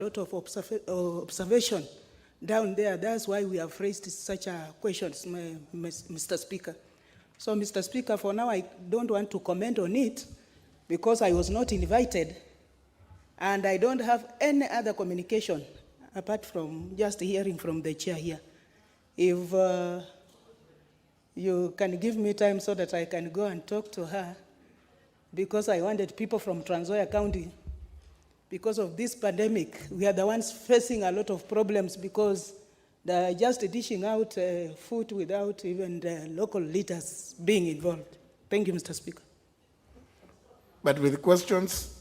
lot of observation down there. That's why we have raised such a questions, Mr. Speaker. So, Mr. Speaker, for now, I don't want to comment on it because I was not invited, and I don't have any other communication apart from just hearing from the chair here. If you can give me time so that I can go and talk to her, because I wanted people from Trans Nzoia County, because of this pandemic, we are the ones facing a lot of problems because they're just dishing out food without even the local leaders being involved. Thank you, Mr. Speaker. But with questions,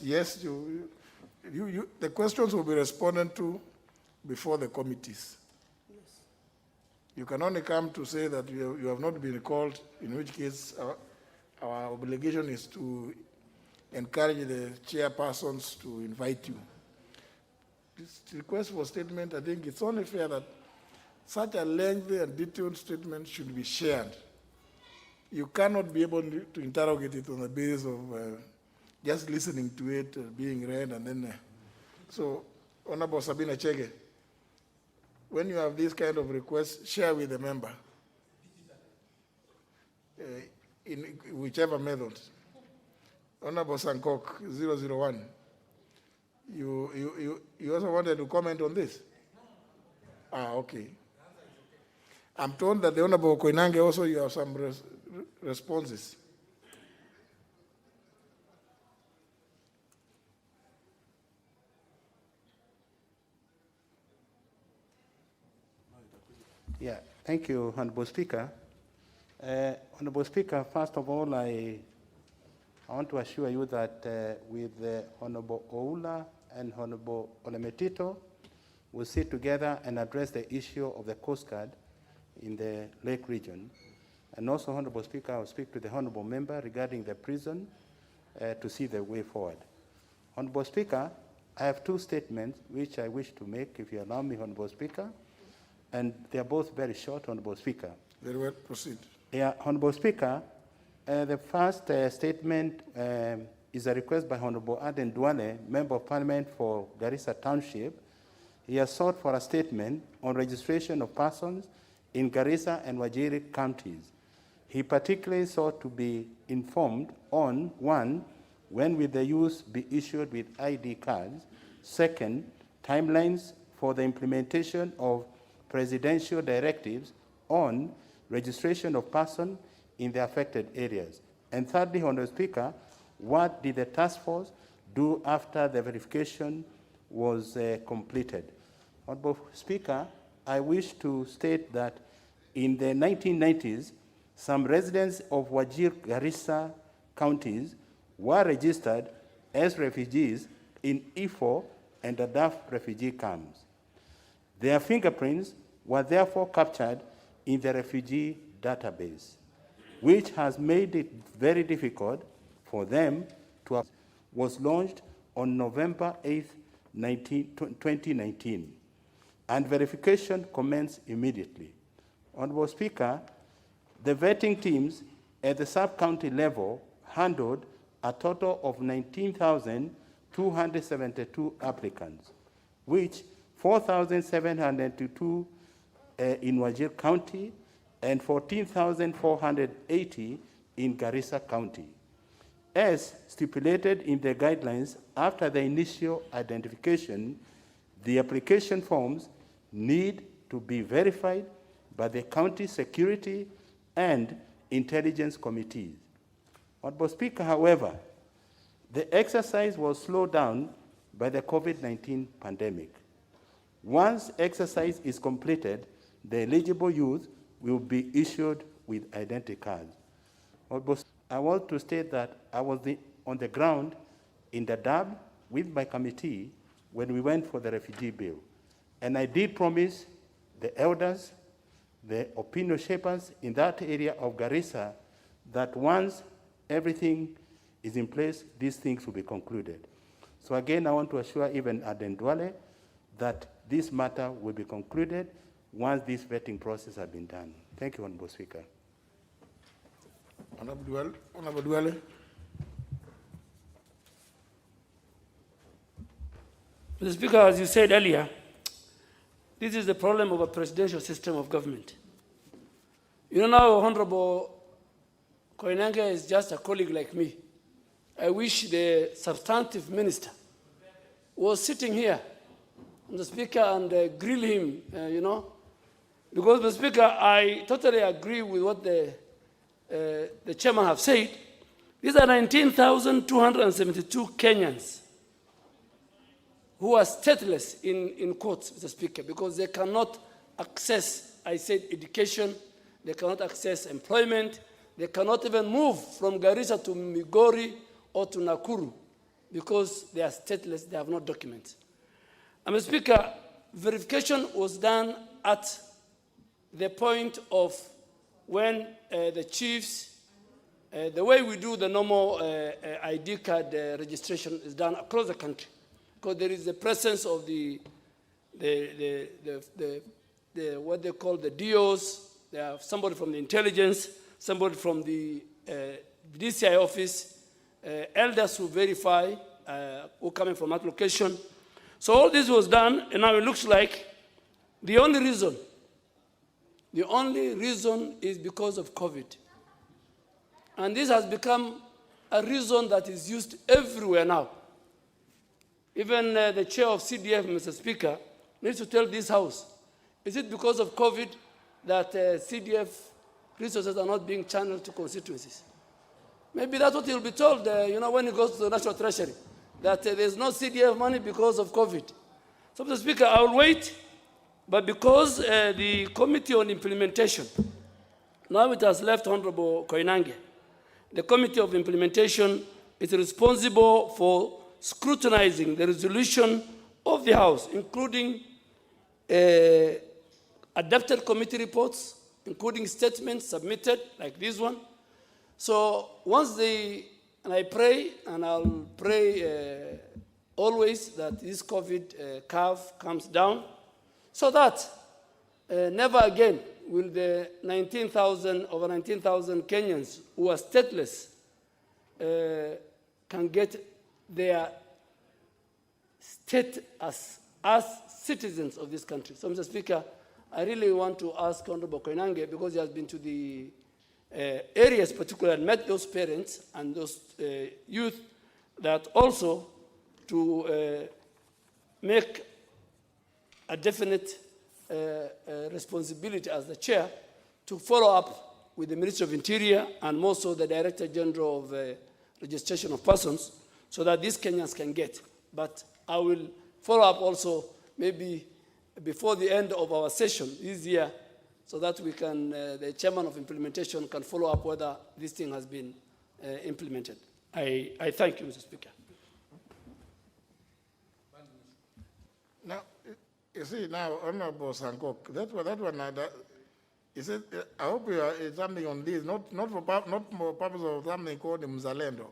yes, the questions will be responded to before the committees. Yes. You can only come to say that you have not been called, in which case our obligation is to encourage the chairpersons to invite you. This request for statement, I think it's only fair that such a lengthy and detailed statement should be shared. You cannot be able to interrogate it on the basis of just listening to it being read and then. So, Honorable Sabina Chege, when you have this kind of request, share with the member in whichever method. Honorable Sankok, 001. You also wanted to comment on this? Ah, okay. I'm told that the Honorable Koinange also you have some responses. Yeah, thank you, Honorable Speaker. Honorable Speaker, first of all, I want to assure you that with Honorable Oula and Honorable Olemetito, we'll sit together and address the issue of the Coast Guard in the Lake region. And also, Honorable Speaker, I'll speak to the Honorable Member regarding the prison to see the way forward. Honorable Speaker, I have two statements which I wish to make, if you allow me, Honorable Speaker, and they are both very short, Honorable Speaker. Very well, proceed. Yeah, Honorable Speaker, the first statement is a request by Honorable Aden Duale, Member of Parliament for Garissa Township. He has sought for a statement on registration of persons in Garissa and Wajir counties. He particularly sought to be informed on, one, when will the youth be issued with ID cards? Second, timelines for the implementation of presidential directives on registration of persons in the affected areas. And thirdly, Honorable Speaker, what did the task force do after the verification was completed? Honorable Speaker, I wish to state that in the 1990s, some residents of Wajir Garissa counties were registered as refugees in Ifo and Dadaab refugee camps. Their fingerprints were therefore captured in the refugee database, which has made it very difficult for them to was launched on November 8, 2019, and verification commenced immediately. Honorable Speaker, the vetting teams at the sub-county level handled a total of 19,272 applicants, which 4,702 in Wajir County and 14,480 in Garissa County. As stipulated in the guidelines, after the initial identification, the application forms need to be verified by the county security and intelligence committees. Honorable Speaker, however, the exercise was slowed down by the COVID-19 pandemic. Once exercise is completed, the eligible youth will be issued with identity cards. I want to state that I was on the ground in Dadaab with my committee when we went for the refugee bill. And I did promise the elders, the opinion shapers in that area of Garissa that once everything is in place, these things will be concluded. So again, I want to assure even Aden Duale that this matter will be concluded once this vetting process has been done. Thank you, Honorable Speaker. Honorable Duale. Mr. Speaker, as you said earlier, this is the problem of a presidential system of government. You know now, Honorable Koinange is just a colleague like me. I wish the substantive minister was sitting here, Mr. Speaker, and grill him, because, Mr. Speaker, I totally agree with what the chairman have said. These are 19,272 Kenyans who are stateless in courts, Mr. Speaker, because they cannot access, I said, education, they cannot access employment, they cannot even move from Garissa to Migori or to Nakuru because they are stateless, they have no documents. And Mr. Speaker, verification was done at the point of when the chiefs, the way we do the normal ID card registration is done across the country, because there is the presence of the what they call the DOs, they have somebody from the intelligence, somebody from the DCI office, elders who verify, who coming from that location. So all this was done, and now it looks like the only reason is because of COVID. And this has become a reason that is used everywhere now. Even the chair of CDF, Mr. Speaker, needs to tell this House, is it because of COVID that CDF resources are not being channeled to constituencies? Maybe that's what he'll be told, when he goes to the National Treasury, that there's no CDF money because of COVID. So, Mr. Speaker, I'll wait, but because the Committee on Implementation, now it has left Honorable Koinange, the Committee of Implementation is responsible for scrutinizing the resolution of the House, including adopted committee reports, including statements submitted like this one. So once and I pray, and I'll pray always that this COVID curve comes down, so that never again will the over 19,000 Kenyans who are stateless can get their state as citizens of this country. So, Mr. Speaker, I really want to ask Honorable Koinange, because he has been to the areas particularly and met those parents and those youth, that also to make a definite responsibility as the chair to follow up with the Ministry of Interior and more so the Director General of Registration of Persons, so that these Kenyans can get. But I will follow up also maybe before the end of our session this year, so that we can, the chairman of implementation can follow up whether this thing has been implemented. I thank you, Mr. Speaker. Now, you see, now, Honorable Sankok, that one, he said, I hope you are something on this, not for purpose of something called the Mzalendo.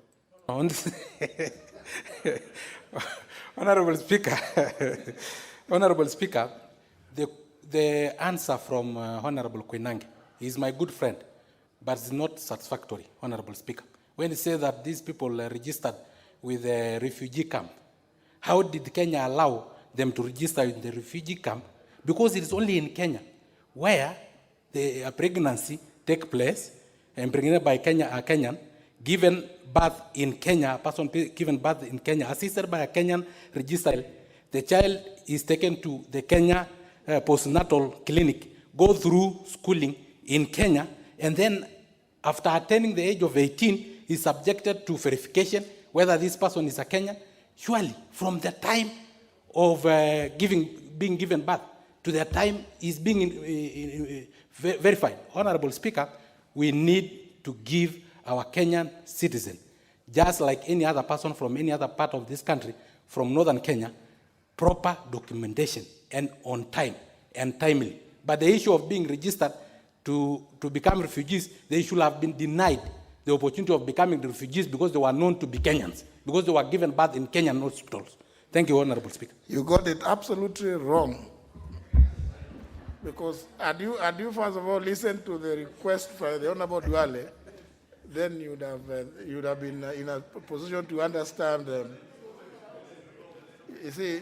Honorable Speaker, the answer from Honorable Koinange is my good friend, but it's not satisfactory, Honorable Speaker. When he says that these people are registered with a refugee camp, how did Kenya allow them to register in the refugee camp? Because it is only in Kenya where the pregnancy take place and pregnant by a Kenyan, given birth in Kenya, a person given birth in Kenya, assisted by a Kenyan registered, the child is taken to the Kenya postnatal clinic, go through schooling in Kenya, and then after attaining the age of 18, is subjected to verification whether this person is a Kenyan. Surely, from the time of being given birth to the time is being verified. Honorable Speaker, we need to give our Kenyan citizen, just like any other person from any other part of this country, from northern Kenya, proper documentation and on time and timely. But the issue of being registered to become refugees, they should have been denied the opportunity of becoming the refugees because they were known to be Kenyans, because they were given birth in Kenyan hospitals. Thank you, Honorable Speaker. You got it absolutely wrong. Because had you first of all listened to the request by the Honorable Duale, then you would have been in a position to understand. You see,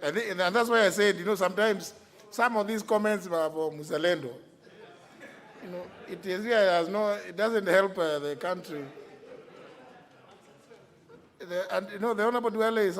I think, and that's why I said, sometimes some of these comments are from Muzalendo. It doesn't help the country. The Honorable Dwele is